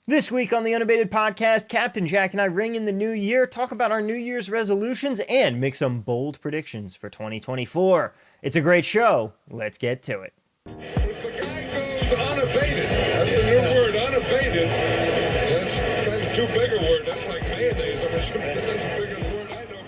This week on the Unabated podcast, Captain Jack and I ring in the new year, talk about our New Year's resolutions, and make some bold predictions for 2024. It's a great show. Let's get to it. If the guy goes unabated, that's the new word, unabated. That's too big a word. That's like mayonnaise. I'm assuming that's the biggest word I know.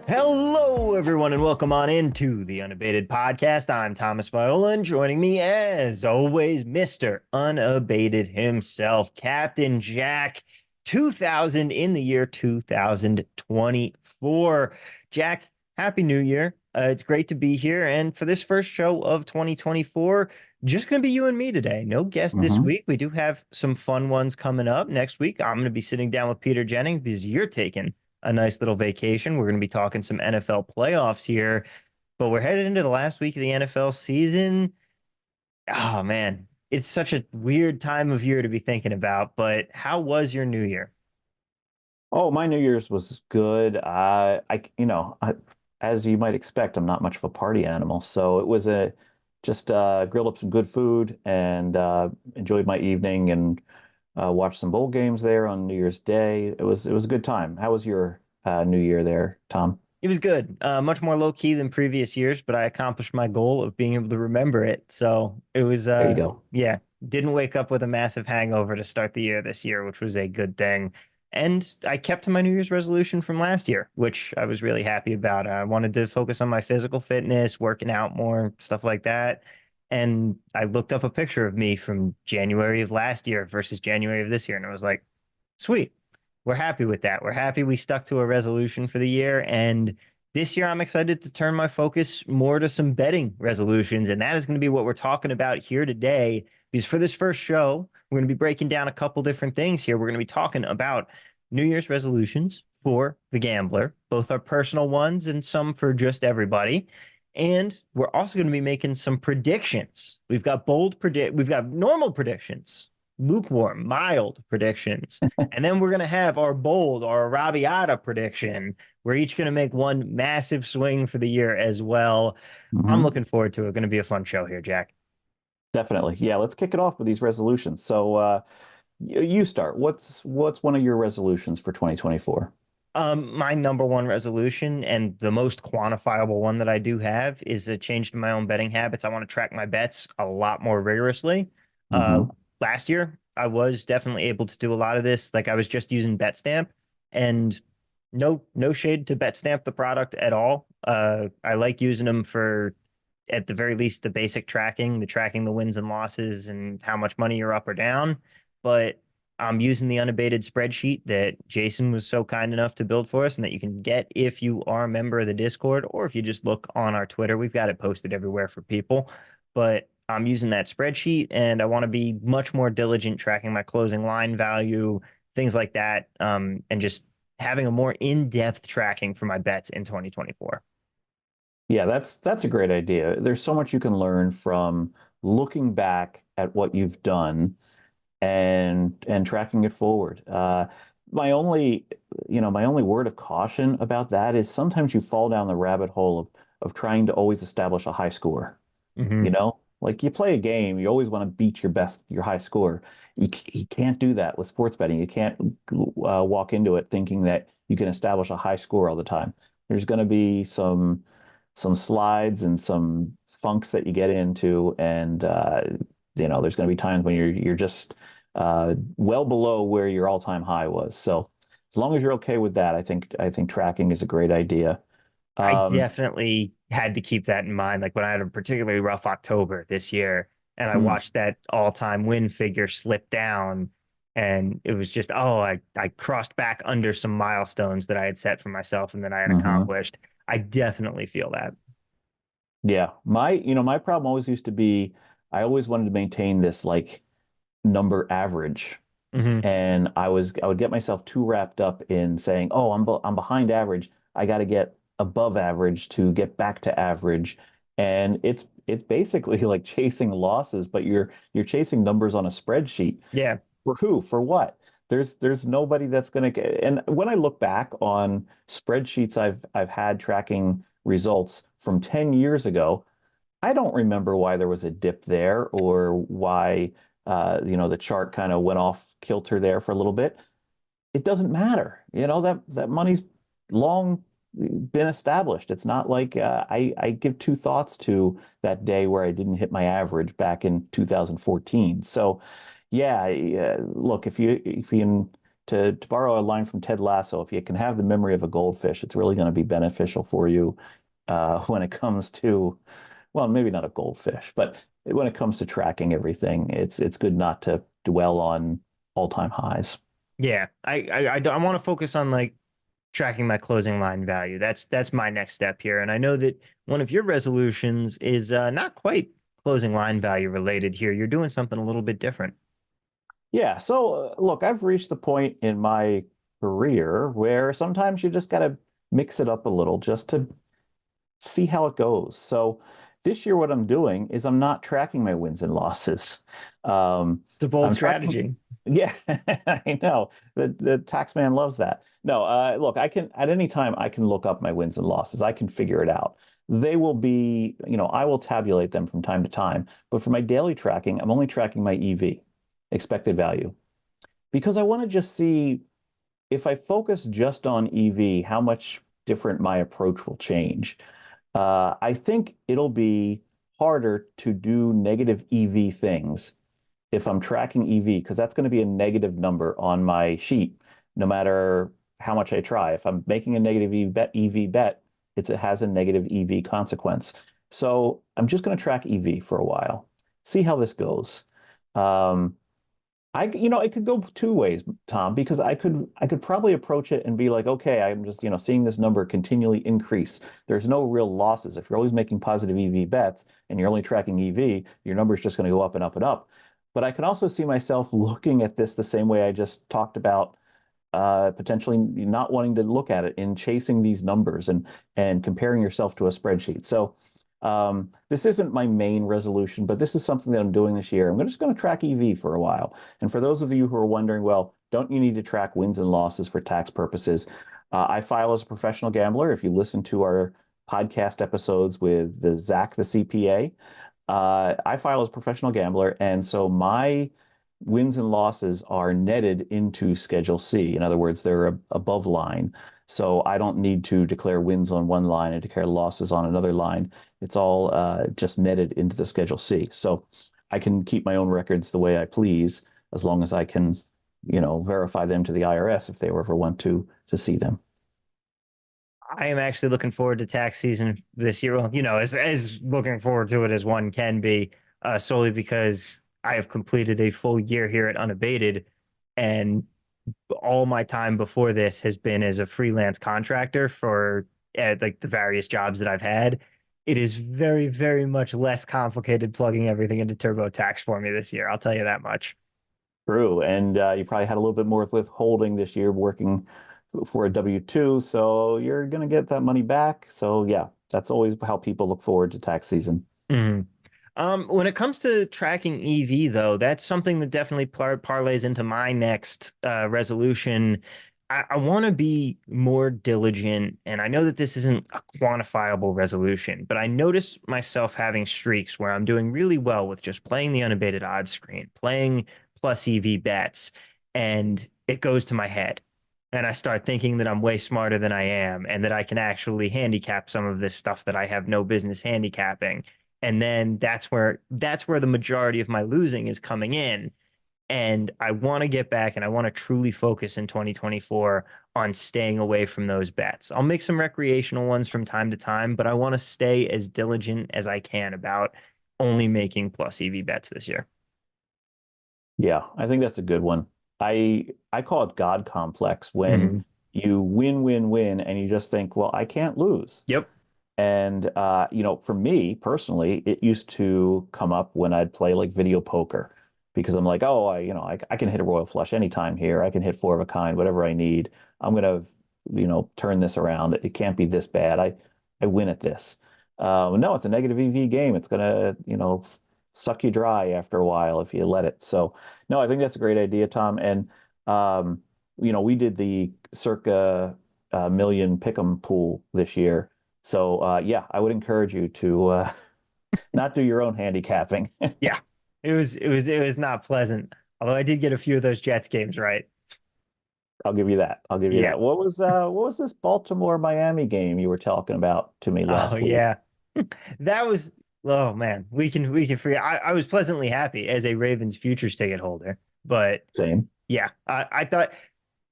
Hello, everyone, and welcome on into the Unabated podcast. I'm Thomas Viola, and joining me, as always, Mr. Unabated himself, Captain Jack, 2000 in the year 2024. Jack, Happy New Year. It's great to be here. And for this first show of 2024, just going to be you and me today. No guest this hmm week. We do have some fun ones coming up. Next week, I'm going to be sitting down with Peter Jennings because you're taking a nice little vacation. We're going to be talking some NFL playoffs here, but we're headed into the last week of the NFL season. Oh, man. It's such a weird time of year to be thinking about, but how was your New Year? Oh, my New Year's was good. As you might expect, I'm not much of a party animal, so it was a just grilled up some good food and enjoyed my evening and watched some bowl games there on New Year's Day. It was a good time. How was your New Year there, Tom? It was good. Much more low key than previous years, but I accomplished my goal of being able to remember it. So it was, There you go. yeah, didn't wake up with a massive hangover to start the year this year, which was a good thing. And I kept to my New Year's resolution from last year, which I was really happy about. I wanted to focus on my physical fitness, working out more, stuff like that. And I looked up a picture of me from January of last year versus January of this year, and I was like, sweet, we're happy with that. We're happy we stuck to a resolution for the year. And this year, I'm excited to turn my focus more to some betting resolutions. And that is going to be what we're talking about here today. Because for this first show, we're going to be breaking down a couple different things here. We're going to be talking about New Year's resolutions for the gambler, both our personal ones and some for just everybody. And we're also going to be making some predictions. We've got normal predictions, lukewarm, mild predictions. And then we're going to have our bold, our Rabiata prediction. We're each going to make one massive swing for the year as well. I'm hmm looking forward to it. Going to be a fun show here, Jack. Definitely. Yeah, let's kick it off with these resolutions. So you start. What's one of your resolutions for 2024? My number one resolution and the most quantifiable one that I do have is a change to my own betting habits. I want to track my bets a lot more rigorously. Uh, hmm Last year, I was definitely able to do a lot of this. Like I was just using BetStamp, and no shade to BetStamp, the product at all. I like using them for, at the very least, the basic tracking, the tracking the wins and losses and how much money you're up or down. But I'm using the unabated spreadsheet that Jason was so kind enough to build for us and that you can get if you are a member of the Discord or if you just look on our Twitter. We've got it posted everywhere for people. But I'm using that spreadsheet and I want to be much more diligent tracking my closing line value, things like that, and just having a more in-depth tracking for my bets in 2024. Yeah, that's a great idea. There's so much you can learn from looking back at what you've done and tracking it forward. My only, my only word of caution about that is sometimes you fall down the rabbit hole of trying to always establish a high score. Mm-hmm. Like you play a game, you always want to beat your high score. You can't do that with sports betting. You can't walk into it thinking that you can establish a high score all the time. There's going to be some slides and some funks that you get into, and there's going to be times when you're just well below where your all-time high was. So as long as you're okay with that, I think tracking is a great idea. I Um, definitely had to keep that in mind. Like when I had a particularly rough October this year, and I mm, watched that all-time win figure slip down, and it was just, oh, I crossed back under some milestones that I had set for myself and that I had mhm. accomplished. I definitely feel that. Yeah, my problem always used to be I always wanted to maintain this like number average, Hmm. and I would get myself too wrapped up in saying, "Oh, I'm behind average. I got to get above average to get back to average." And it's basically like chasing losses, but you're chasing numbers on a spreadsheet. Yeah. For who? For what? There's nobody that's going to. And when I look back on spreadsheets I've had tracking results from 10 years ago, I don't remember why there was a dip there or why The chart kind of went off kilter there for a little bit. It doesn't matter. That money's long been established. It's not like I give two thoughts to that day where I didn't hit my average back in 2014. So, yeah, look, to borrow a line from Ted Lasso, if you can have the memory of a goldfish, it's really going to be beneficial for you when it comes to, well, maybe not a goldfish, but when it comes to tracking everything, it's good not to dwell on all-time highs. Yeah, I want to focus on like tracking my closing line value. That's my next step here. And I know that one of your resolutions is not quite closing line value related here. You're doing something a little bit different. Yeah. So, look, I've reached the point in my career where sometimes you just got to mix it up a little just to see how it goes. So, this year, what I'm doing is I'm not tracking my wins and losses. It's a bold I'm tracking. strategy. Yeah, I know. The tax man loves that. No, look, I can at any time I can look up my wins and losses. I can figure it out. They will be, I will tabulate them from time to time. But for my daily tracking, I'm only tracking my EV, expected value, because I want to just see if I focus just on EV, how much different my approach will change. I think it'll be harder to do negative EV things if I'm tracking EV, because that's going to be a negative number on my sheet, no matter how much I try. If I'm making a negative EV bet, it has a negative EV consequence. So I'm just going to track EV for a while, see how this goes. Um, it could go two ways, Tom, because I could probably approach it and be like, okay, I'm just, seeing this number continually increase. There's no real losses. If you're always making positive EV bets and you're only tracking EV, your number is just going to go up and up and up. But I can also see myself looking at this the same way I just talked about, potentially not wanting to look at it in chasing these numbers and comparing yourself to a spreadsheet. So this isn't my main resolution, but this is something that I'm doing this year. I'm just going to track EV for a while. And for those of you who are wondering, well, don't you need to track wins and losses for tax purposes? I file as a professional gambler. If you listen to our podcast episodes with Zach, the CPA, I file as a professional gambler, and so my wins and losses are netted into Schedule C. In other words, they're above line. So I don't need to declare wins on one line and declare losses on another line. It's all just netted into the Schedule C. So I can keep my own records the way I please, as long as I can, verify them to the IRS if they ever want to see them. I am actually looking forward to tax season this year. Well, as looking forward to it as one can be, solely because I have completed a full year here at Unabated, and all my time before this has been as a freelance contractor for like the various jobs that I've had. It is very, very much less complicated plugging everything into TurboTax for me this year. I'll tell you that much. True. And you probably had a little bit more withholding this year working for a W-2, so you're going to get that money back. So yeah, that's always how people look forward to tax season. Mhm. When it comes to tracking EV, though, that's something that definitely parlays into my next resolution. I want to be more diligent, and I know that this isn't a quantifiable resolution, but I notice myself having streaks where I'm doing really well with just playing the unabated odds screen, playing plus EV bets, and it goes to my head. And I start thinking that I'm way smarter than I am and that I can actually handicap some of this stuff that I have no business handicapping. And then that's where the majority of my losing is coming in. And I want to get back and I want to truly focus in 2024 on staying away from those bets. I'll make some recreational ones from time to time, but I want to stay as diligent as I can about only making plus EV bets this year. Yeah, I think that's a good one. I call it God complex when Mhm. you win, win, win, and you just think, well, I can't lose. Yep. And for me personally, it used to come up when I'd play like video poker because I'm like, oh, I can hit a royal flush anytime here. I can hit four of a kind, whatever I need. I'm gonna, turn this around. It can't be this bad. I win at this. No, it's a negative EV game. It's gonna, suck you dry after a while if you let it. So no, I think that's a great idea, Tom. And we did the circa million pick'em pool this year. So yeah, I would encourage you to not do your own handicapping. Yeah. it was not pleasant. Although I did get a few of those Jets games right. I'll give you that. I'll give you Yeah. that. What was this Baltimore Miami game you were talking about to me Oh last week? yeah. That was oh man. We can forget. I was pleasantly happy as a Ravens futures ticket holder. But Same. yeah, I thought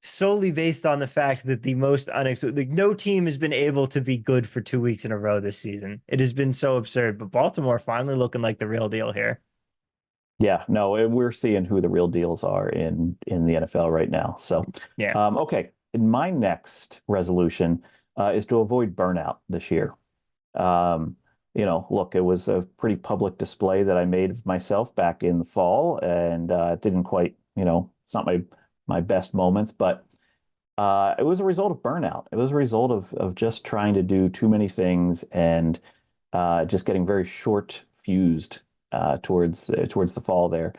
solely based on the fact that the most unexpected, like, no team has been able to be good for 2 weeks in a row this season. It has been so absurd, but Baltimore finally looking like the real deal here. Yeah, no, we're seeing who the real deals are in the NFL right now. So, Yeah. okay, in my next resolution is to avoid burnout this year. Um, look, it was a pretty public display that I made of myself back in the fall, and it didn't quite, it's not my best moments, but it was a result of burnout. It was a result of just trying to do too many things and just getting very short fused towards the fall there.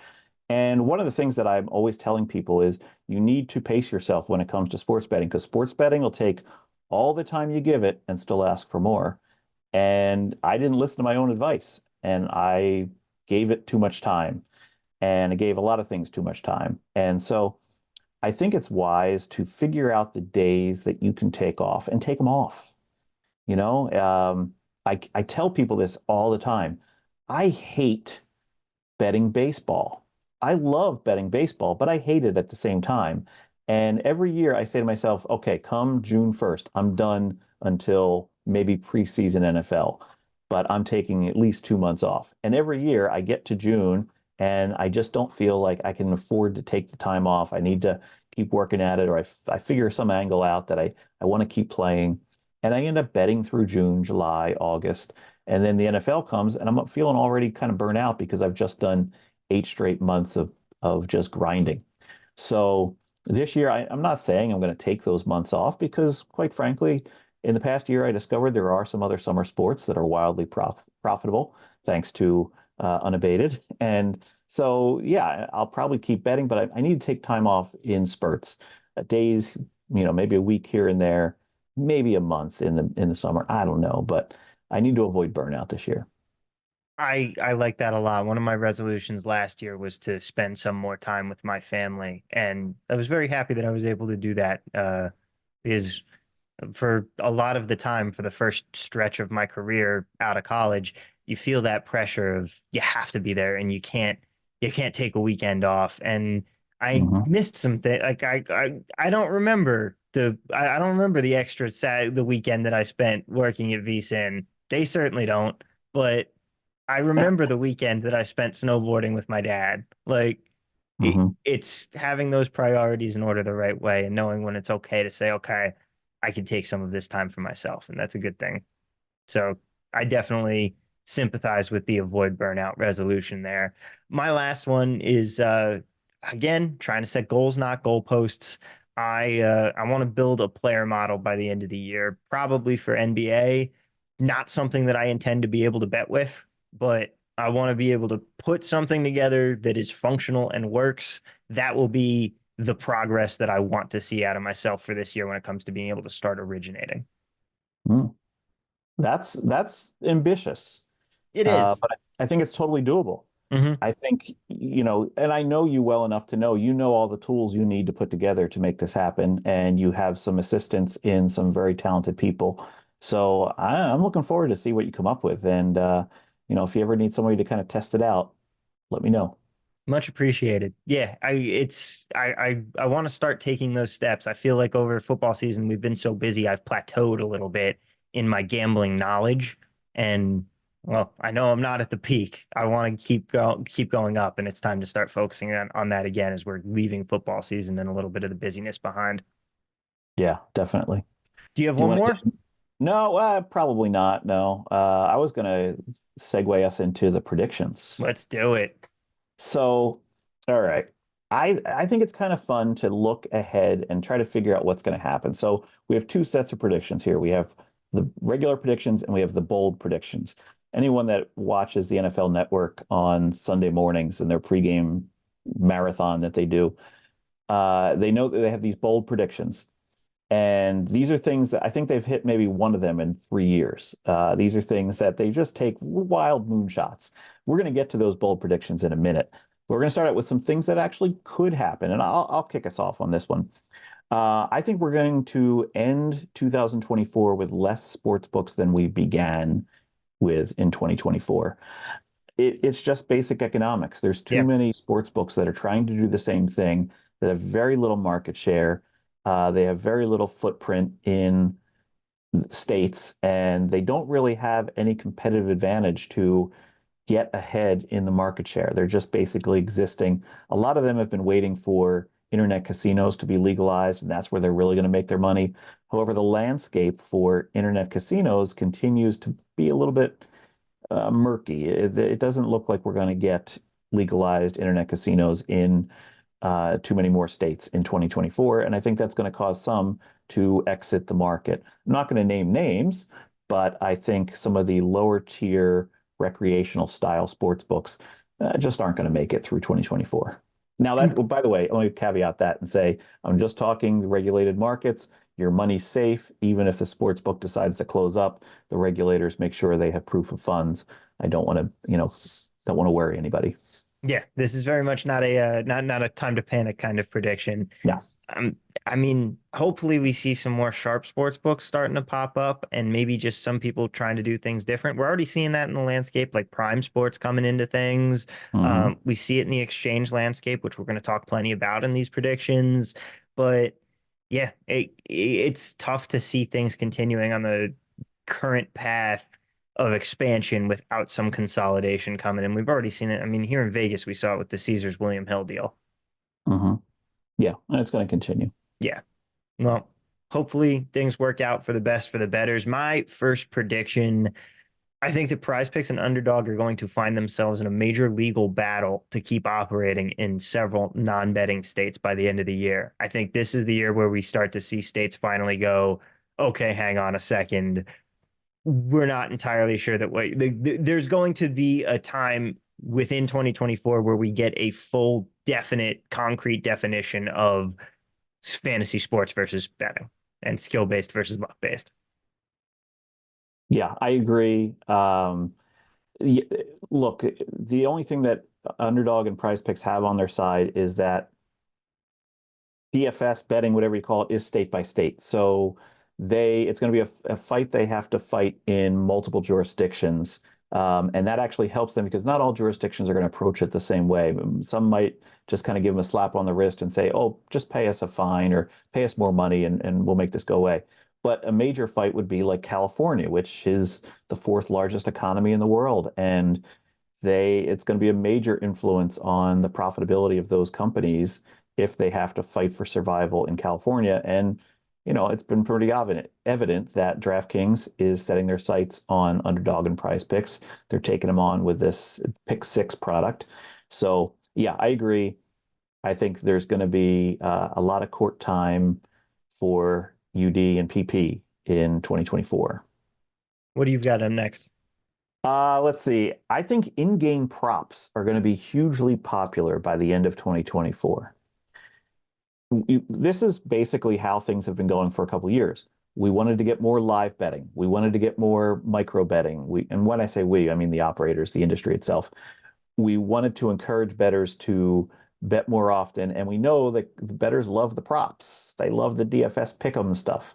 And one of the things that I'm always telling people is you need to pace yourself when it comes to sports betting because sports betting will take all the time you give it and still ask for more. And I didn't listen to my own advice and I gave it too much time and I gave a lot of things too much time. And so I think it's wise to figure out the days that you can take off and take them off. You know, I tell people this all the time. I hate betting baseball. I love betting baseball, but I hate it at the same time. And every year I say to myself, okay, come June 1st, I'm done until maybe preseason NFL, but I'm taking at least 2 months off. And every year I get to June and I just don't feel like I can afford to take the time off. I need to keep working at it, or I figure some angle out that I want to keep playing. And I end up betting through June, July, August. And then the NFL comes and I'm feeling already kind of burnt out because I've just done 8 straight months of just grinding. So this year, I'm not saying I'm going to take those months off because, quite frankly, in the past year, I discovered there are some other summer sports that are wildly profitable thanks to Unabated. And so, yeah, I'll probably keep betting, but I need to take time off in spurts, days, maybe a week here and there, maybe a month in the summer. I don't know, but I need to avoid burnout this year. I like that a lot. One of my resolutions last year was to spend some more time with my family, and I was very happy that I was able to do that. Because for a lot of the time, for the first stretch of my career out of college, you feel that pressure of you have to be there, and you can't take a weekend off. And I Hmm. missed some things. Like I don't remember I don't remember the extra the weekend that I spent working at VSIN. They certainly don't, but I remember the weekend that I spent snowboarding with my dad. Like Hmm. it's having those priorities in order the right way and knowing when it's okay to say, okay, I can take some of this time for myself. And that's a good thing. So I definitely sympathize with the avoid burnout resolution there. My last one is again trying to set goals, not goalposts. I want to build a player model by the end of the year, probably for NBA. Not something that I intend to be able to bet with, but I want to be able to put something together that is functional and works. That will be the progress that I want to see out of myself for this year when it comes to being able to start originating. That's ambitious, It is. but I think it's totally doable. Mm-hmm. I think, and I know you well enough to know you know all the tools you need to put together to make this happen, and you have some assistance in some very talented people. So I'm looking forward to see what you come up with. And if you ever need somebody to kind of test it out, let me know. Much appreciated. Yeah, I want to start taking those steps. I feel like over football season we've been so busy, I've plateaued a little bit in my gambling knowledge, and well, I know I'm not at the peak. I want to keep going up, and it's time to start focusing on that again as we're leaving football season and a little bit of the busyness behind. Yeah, definitely. Do you have Do you one want to more? get? No, probably not. No, I was going to segue us into the predictions. Let's do it. So, all right. I think it's kind of fun to look ahead and try to figure out what's going to happen. So we have two sets of predictions here. We have the regular predictions and we have the bold predictions. Anyone that watches the NFL Network on Sunday mornings and their pregame marathon that they do, they know that they have these bold predictions. And these are things that I think they've hit maybe one of them in 3 years. These are things that they just take wild moonshots. We're going to get to those bold predictions in a minute. We're going to start out with some things that actually could happen, and I'll kick us off on this one. I think we're going to end 2024 with less sports books than we began with in 2024. It's just basic economics. There's too Yeah. many sports books that are trying to do the same thing that have very little market share. They have very little footprint in states, and they don't really have any competitive advantage to get ahead in the market share. They're just basically existing. A lot of them have been waiting for internet casinos to be legalized, and that's where they're really going to make their money. However, the landscape for internet casinos continues to be a little bit murky. It doesn't look like we're going to get legalized internet casinos in too many more states in 2024. And I think that's going to cause some to exit the market. I'm not going to name names, but I think some of the lower tier recreational style sports books just aren't going to make it through 2024. Now that, oh, by the way, let me caveat that and say, I'm just talking the regulated markets. Your money's safe, even if the sports book decides to close up. The regulators make sure they have proof of funds. I don't want to, don't want to worry anybody. Yeah, this is very much not a not a time to panic kind of prediction. Yeah. Um, I mean, hopefully we see some more sharp sports books starting to pop up, and maybe just some people trying to do things different. We're already seeing that in the landscape, like prime sports coming into things. Mm-hmm. We see it in the exchange landscape, which we're going to talk plenty about in these predictions. But yeah, it's tough to see things continuing on the current path of expansion without some consolidation coming. And we've already seen it. I mean, here in Vegas, we saw it with the Caesars William Hill deal. Mm-hmm. Yeah, and it's going to continue. Yeah. Well, hopefully things work out for the best for the bettors. My first prediction, I think the Prize Picks and Underdog are going to find themselves in a major legal battle to keep operating in several non-betting states by the end of the year. I think this is the year where we start to see states finally go, okay, hang on a second. We're not entirely sure that there's going to be a time within 2024 where we get a full, definite, concrete definition of fantasy sports versus betting and skill based versus luck based. Yeah, I agree. Yeah, look, the only thing that Underdog and Prize Picks have on their side is that DFS betting, whatever you call it, is state by state. So it's going to be a fight they have to fight in multiple jurisdictions. And that actually helps them because not all jurisdictions are going to approach it the same way. Some might just kind of give them a slap on the wrist and say, oh, just pay us a fine or pay us more money and we'll make this go away. But a major fight would be like California, which is the fourth largest economy in the world. And it's going to be a major influence on the profitability of those companies if they have to fight for survival in California. And, it's been pretty evident that DraftKings is setting their sights on Underdog and Prize Picks. They're taking them on with this Pick Six product. So, yeah, I agree. I think there's going to be a lot of court time for UD and PP in 2024. What do you got up next? Let's see. I think in-game props are going to be hugely popular by the end of 2024. This is basically how things have been going for a couple of years. We wanted to get more live betting. We wanted to get more micro betting. And when I say we, I mean the operators, the industry itself. We wanted to encourage bettors to bet more often. And we know that the bettors love the props. They love the DFS pick'em stuff.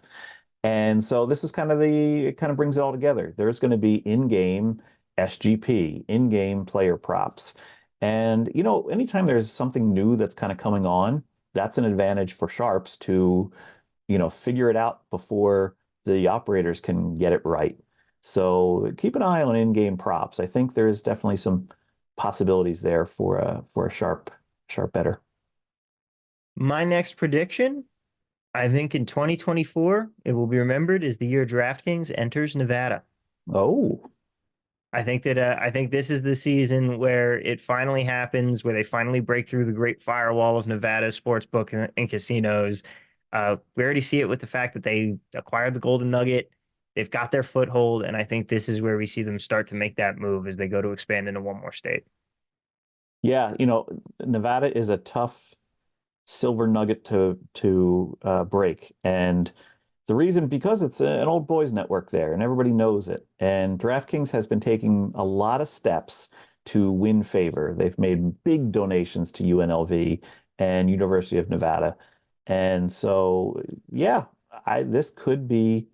And so this is it kind of brings it all together. There's going to be in-game SGP, in-game player props. And, anytime there's something new that's kind of coming on, that's an advantage for sharps to, figure it out before the operators can get it right. So keep an eye on in-game props. I think there's definitely some possibilities there for a sharp bettor. My next prediction, I think in 2024, it will be remembered as the year DraftKings enters Nevada. Oh, I think this is the season where it finally happens, where they finally break through the great firewall of Nevada sportsbook and casinos. We already see it with the fact that they acquired the Golden Nugget. They've got their foothold, and I think this is where we see them start to make that move as they go to expand into one more state. yeah. Nevada is a tough silver nugget to break. And The reason, because it's an old boys network there and everybody knows it. And DraftKings has been taking a lot of steps to win favor. They've made big donations to UNLV and University of Nevada. And so, yeah, this could be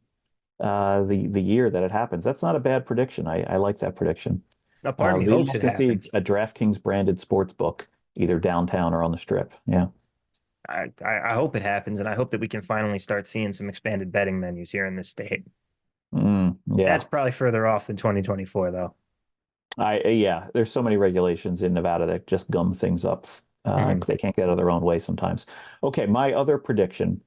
the year that it happens. That's not a bad prediction. I like that prediction. A part of me Be hopes it interesting to see happens. a DraftKings branded sports book either downtown or on the strip. Yeah. I hope it happens, and I hope that we can finally start seeing some expanded betting menus here in this state. That's Yeah. probably further off than 2024, though. Yeah, there's so many regulations in Nevada that just gum things up. Mhm. They can't get out of their own way sometimes. Okay, my other prediction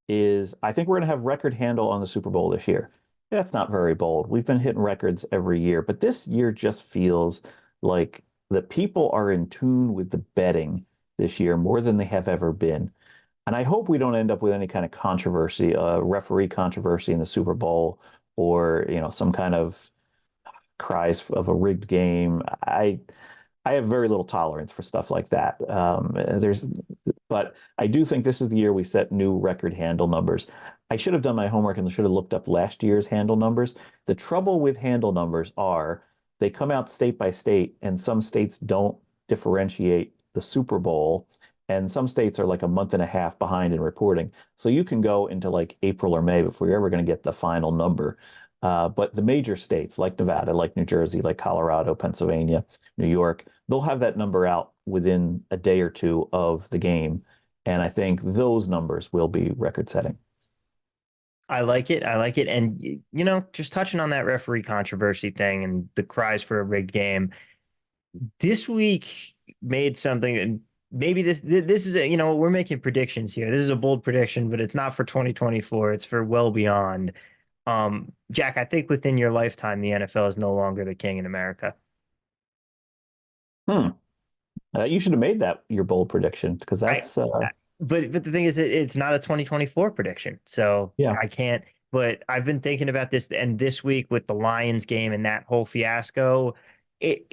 is I think we're going to have record handle on the Super Bowl this year. That's not very bold. We've been hitting records every year, but this year just feels like the people are in tune with the betting this year more than they have ever been. And I hope we don't end up with any kind of controversy, referee controversy in the Super Bowl, or some kind of cries of a rigged game. I have very little tolerance for stuff like that. But I do think this is the year we set new record handle numbers. I should have done my homework and should have looked up last year's handle numbers. The trouble with handle numbers are they come out state by state, and some states don't differentiate the Super Bowl, and some states are like a month and a half behind in reporting. So you can go into like April or May before you're ever going to get the final number. But the major states like Nevada, like New Jersey, like Colorado, Pennsylvania, New York, they'll have that number out within a day or two of the game. And I think those numbers will be record setting. I like it. I like it. And, just touching on that referee controversy thing and the cries for a rigged game, this week made something, and maybe this is we're making predictions here. This is a bold prediction, but it's not for 2024. It's for well beyond. Jack, I think within your lifetime, the NFL is no longer the king in America. Hmm. You should have made that your bold prediction because I, that's but the thing is, it's not a 2024 prediction, so yeah. I can't. But I've been thinking about this, and this week with the Lions game and that whole fiasco, it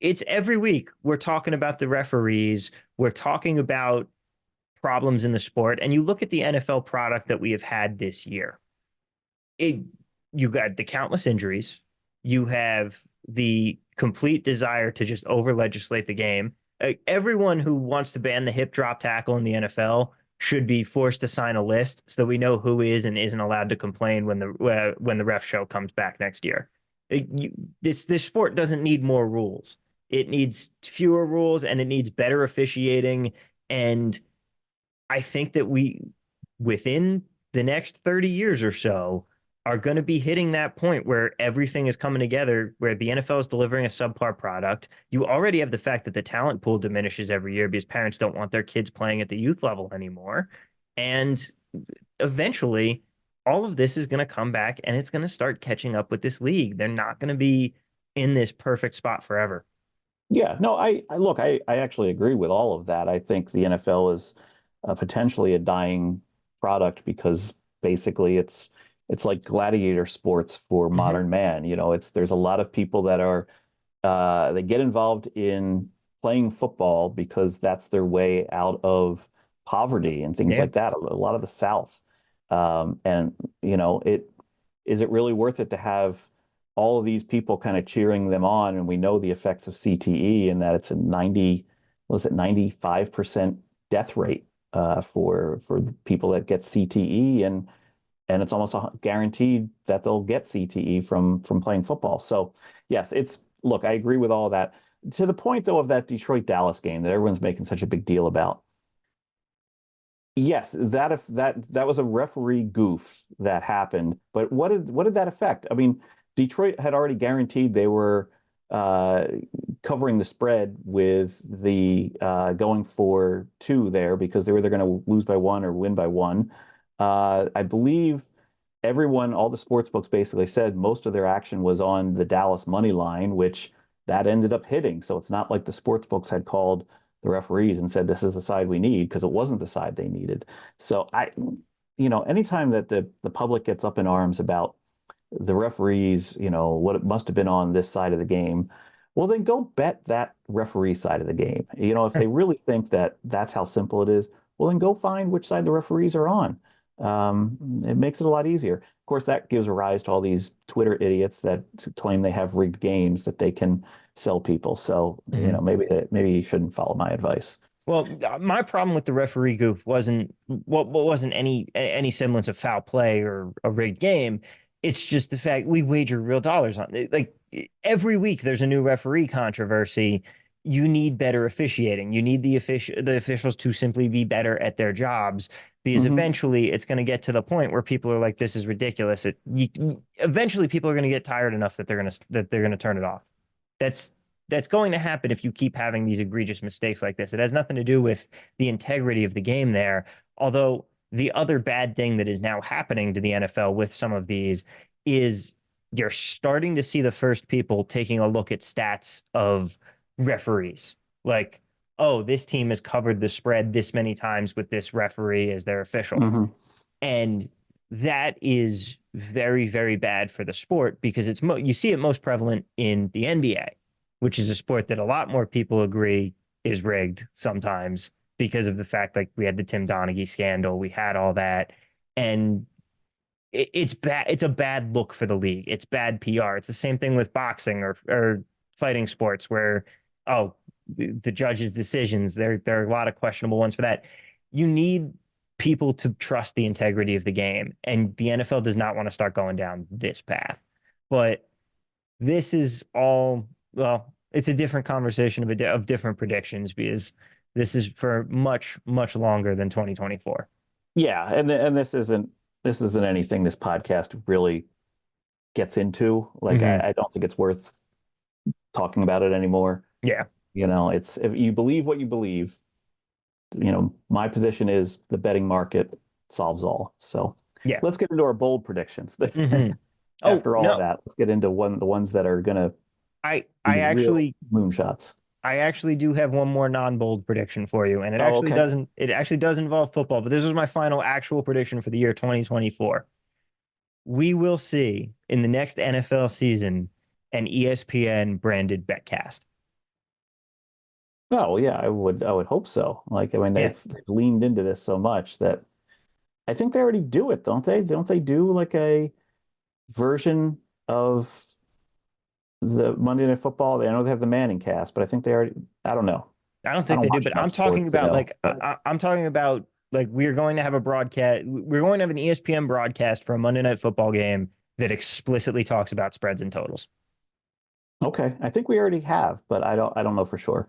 it's every week we're talking about the referees, we're talking about problems in the sport, and you look at the NFL product that we have had this year. It You got the countless injuries, you have the complete desire to just over legislate the game. Everyone who wants to ban the hip drop tackle in the NFL should be forced to sign a list so that we know who is and isn't allowed to complain when the ref show comes back next year. This sport doesn't need more rules. It needs fewer rules and it needs better officiating. And I think that within the next 30 years or so, are going to be hitting that point where everything is coming together, where the NFL is delivering a subpar product. You already have the fact that the talent pool diminishes every year because parents don't want their kids playing at the youth level anymore. And eventually, all of this is going to come back and it's going to start catching up with this league. They're not going to be in this perfect spot forever. Yeah, no, I look, I actually agree with all of that. I think the NFL is potentially a dying product because basically it's like gladiator sports for Mm-hmm. modern man. There's a lot of people that are they get involved in playing football because that's their way out of poverty and things Yeah. like that. A lot of the South, and it is it really worth it to have all of these people kind of cheering them on? And we know the effects of CTE and that it's a 95% death rate for the people that get CTE, and it's almost guaranteed that they'll get CTE from playing football. So yes, look, I agree with all of that. To the point though of that Detroit Dallas game that everyone's making such a big deal about. Yes, that if that was a referee goof that happened, but what did that affect? I mean, Detroit had already guaranteed they were uh, covering the spread with the going for two there because they were either going to lose by one or win by one. I believe all the sports books basically said most of their action was on the Dallas money line, which that ended up hitting. So it's not like the sports books had called the referees and said, this is the side we need because it wasn't the side they needed. So anytime that the public gets up in arms about the referees, what it must have been on this side of the game, well, then go bet that referee side of the game. If they really think that that's how simple it is, well, then go find which side the referees are on. it makes it a lot easier. Of course, that gives rise to all these Twitter idiots that claim they have rigged games that they can sell people. So, maybe you shouldn't follow my advice. Well, my problem with the referee goof wasn't what wasn't any semblance of foul play or a rigged game. It's just the fact we wager real dollars on it. Like every week, there's a new referee controversy. You need better officiating. You need the officials to simply be better at their jobs because Hmm. eventually it's going to get to the point where people are like, "This is ridiculous." Eventually, people are going to get tired enough that they're gonna turn it off. That's that's going to happen if you keep having these egregious mistakes like this. It has nothing to do with the integrity of the game there. Although the other bad thing that is now happening to the NFL with some of these is you're starting to see the first people taking a look at stats of referees. Like, oh, this team has covered the spread this many times with this referee as their official. Hmm. And that is very, very bad for the sport because you see it most prevalent in the NBA, which is a sport that a lot more people agree is rigged sometimes because of the fact like we had the Tim Donaghy scandal, we had all that, and it's bad. It's a bad look for the league. It's bad PR. It's the same thing with boxing or fighting sports where oh the judges' decisions there are a lot of questionable ones for that. You need people to trust the integrity of the game, and the NFL does not want to start going down this path. But this is all well, it's a different conversation of different predictions because this is for much longer than 2024. Yeah, and this isn't anything this podcast really gets into. Like, Mm-hmm. I don't think it's worth talking about it anymore. Yeah, It's if you believe what you believe, my position is the betting market solves all. So yeah. let's get into our bold predictions. Mm-hmm. Oh After all of no, that, let's get into the ones that are gonna I be I real actually moonshots. I actually do have one more non-bold prediction for you, and Oh, okay. it actually does involve football, but this was my final actual prediction for the year 2024. We will see in the next NFL season an ESPN branded betcast. Oh, well, yeah, I would hope so. Like, I mean, Yeah. they've leaned into this so much that I think they already do it, don't they? Don't they do like a version of the Monday Night Football? I know they have the Manning cast, but I think they already, I don't know. I don't I think don't they do, watch but enough I'm talking sports to about know, like but I'm talking about like we're going to have a broadcast. We're going to have an ESPN broadcast for a Monday Night Football game that explicitly talks about spreads and totals. okay. I think we already have, but I don't know for sure.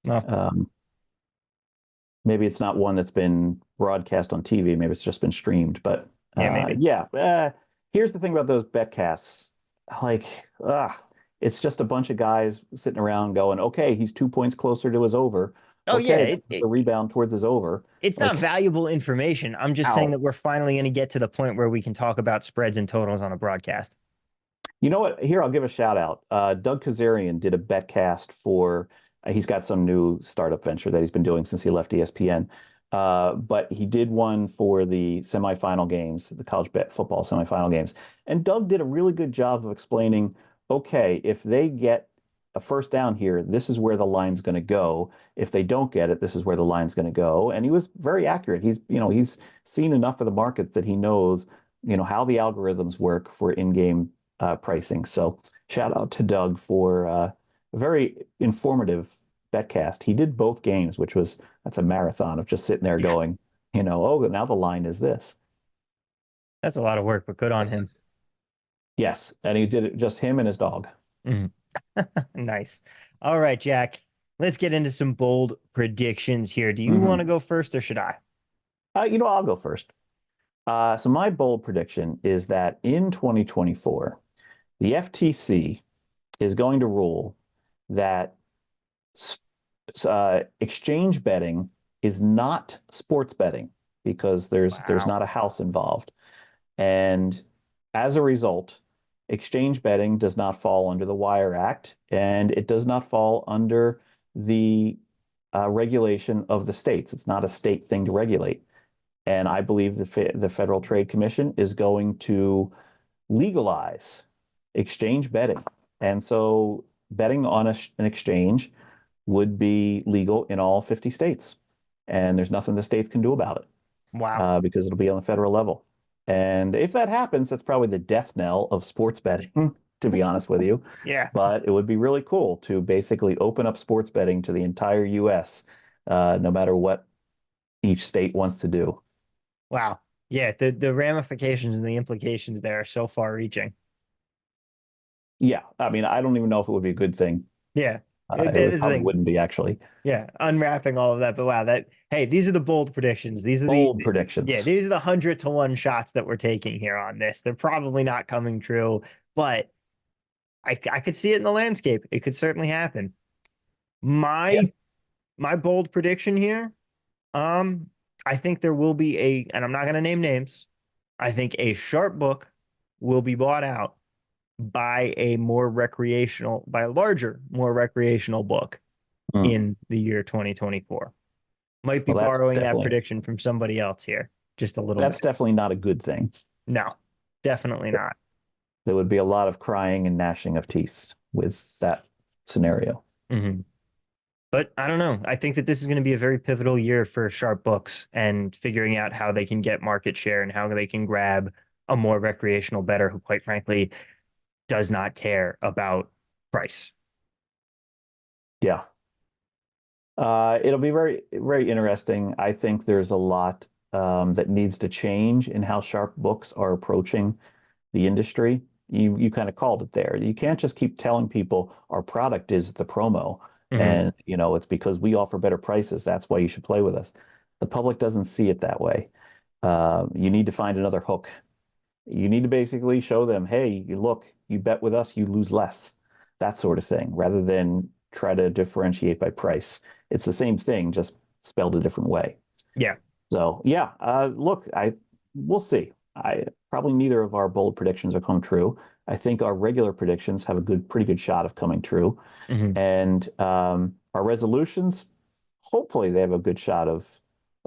Well, Um, Maybe it's not one that's been broadcast on TV. Maybe it's just been streamed. But yeah, maybe. yeah, here's the thing about those betcasts. Like, it's just a bunch of guys sitting around going, okay, he's 2 points closer to his over. Oh yeah, Okay, this is the rebound towards his over. it's not Like, valuable information. I'm just saying ow. that we're finally going to get to the point where we can talk about spreads and totals on a broadcast. You know what? Here, I'll give a shout out. Doug Kazarian did a betcast for, he's got some new startup venture that he's been doing since he left ESPN. But he did one for the semifinal games, the college bet football semifinal games. And Doug did a really good job of explaining, okay, if they get a first down here, this is where the line's going to go. If they don't get it, this is where the line's going to go. And he was very accurate. He's seen enough of the market that he knows, how the algorithms work for in-game pricing. So shout out to Doug for a very informative betcast. He did both games, that's a marathon of just sitting there Yeah, going, oh, now the line is this. that's a lot of work, but good on him. Yes, and he did it just him and his dog. Mhm. Nice. All right, Jack. Let's get into some bold predictions here. Do you want to Hmm. go first or should I? I'll go first. So my bold prediction is that in 2024, the FTC is going to rule that exchange betting is not sports betting because there's Wow. not a house involved. And as a result, exchange betting does not fall under the Wire Act, and it does not fall under the regulation of the states. It's not a state thing to regulate. And I believe the Federal Trade Commission is going to legalize exchange betting. And so betting on an exchange would be legal in all 50 states. And there's nothing the states can do about it. Wow. because it'll be on the federal level. And if that happens, that's probably the death knell of sports betting, to be honest with you. Yeah. But it would be really cool to basically open up sports betting to the entire US, no matter what each state wants to do. Wow. Yeah. The ramifications and the implications there are so far reaching. Yeah, I mean, I don't even know if it would be a good thing. Yeah. It That would is the probably thing. wouldn't be actually. Yeah. Unwrapping all of that. But wow, hey, these are the bold predictions. These are Bold yeah, predictions. these are the 100 to 1 shots that we're taking here on this. They're probably not coming true, but I could see it in the landscape. It could certainly happen. Yeah. My my bold prediction here, um, I think there will be and I'm not going to name names. I think a sharp book will be bought out by by a larger, more recreational book Mm. in the year 2024. Might be Well, borrowing that prediction from somebody else here, just a little that's bit. definitely not a good thing. No, definitely not. There would be a lot of crying and gnashing of teeth with that scenario. Mhm. But I don't know. I think that this is going to be a very pivotal year for sharp books and figuring out how they can get market share and how they can grab a more recreational bettor who, quite frankly, does not care about price. Yeah. It'll be very, very interesting. I think there's a lot that needs to change in how sharp books are approaching the industry. You kind of called it there. You can't just keep telling people our product is the promo, Mhm. and it's because we offer better prices. That's why you should play with us. The public doesn't see it that way. You need to find another hook. You need to basically show them, hey, you look, you bet with us, you lose less, that sort of thing, rather than try to differentiate by price. It's the same thing, just spelled a different way. Yeah. So yeah, look, we'll see. I probably neither of our bold predictions are come true. I think our regular predictions have a pretty good shot of coming true, Mhm. and our resolutions, hopefully, they have a good shot of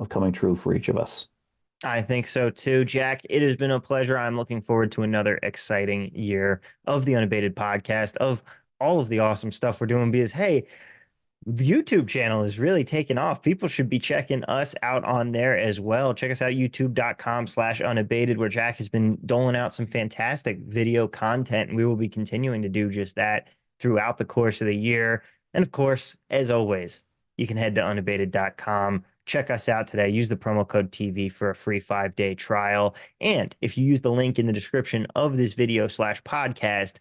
coming true for each of us. I think so too, Jack. It has been a pleasure. I'm looking forward to another exciting year of the Unabated podcast, of all of the awesome stuff we're doing. Because, hey, the YouTube channel is really taking off. People should be checking us out on there as well. Check us out, youtube.com/unabated, where Jack has been doling out some fantastic video content. And we will be continuing to do just that throughout the course of the year. And of course, as always, you can head to unabated.com. Check us out today. Use the promo code TV for a free 5-day trial. And if you use the link in the description of this video/podcast,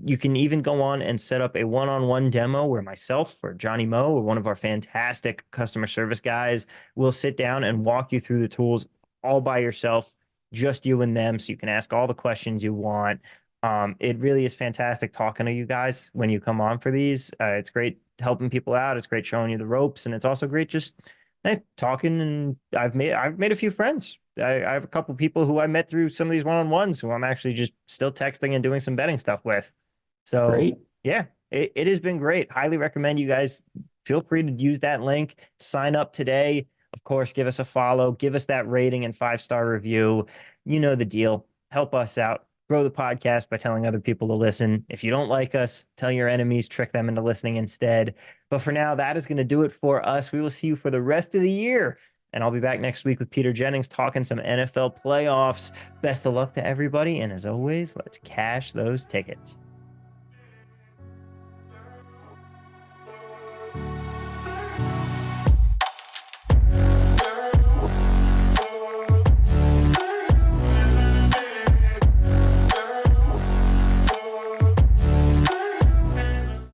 you can even go on and set up a one-on-one demo where myself or Johnny Moe or one of our fantastic customer service guys will sit down and walk you through the tools all by yourself, just you and them, so you can ask all the questions you want. It really is fantastic talking to you guys when you come on for these. It's great helping people out. It's great showing you the ropes, and it's also great just talking. And I've made a few friends. I have a couple people who I met through some of these one-on-ones who I'm actually just still texting and doing some betting stuff with. So Great. yeah, it has been great. Highly recommend you guys feel free to use that link, sign up today. Of course, give us a follow, give us that rating and 5-star review. You know the deal. Help us out. Grow the podcast by telling other people to listen. If you don't like us, tell your enemies, trick them into listening instead. But for now, that is going to do it for us. We will see you for the rest of the year. And I'll be back next week with Peter Jennings talking some NFL playoffs. Best of luck to everybody. And as always, let's cash those tickets.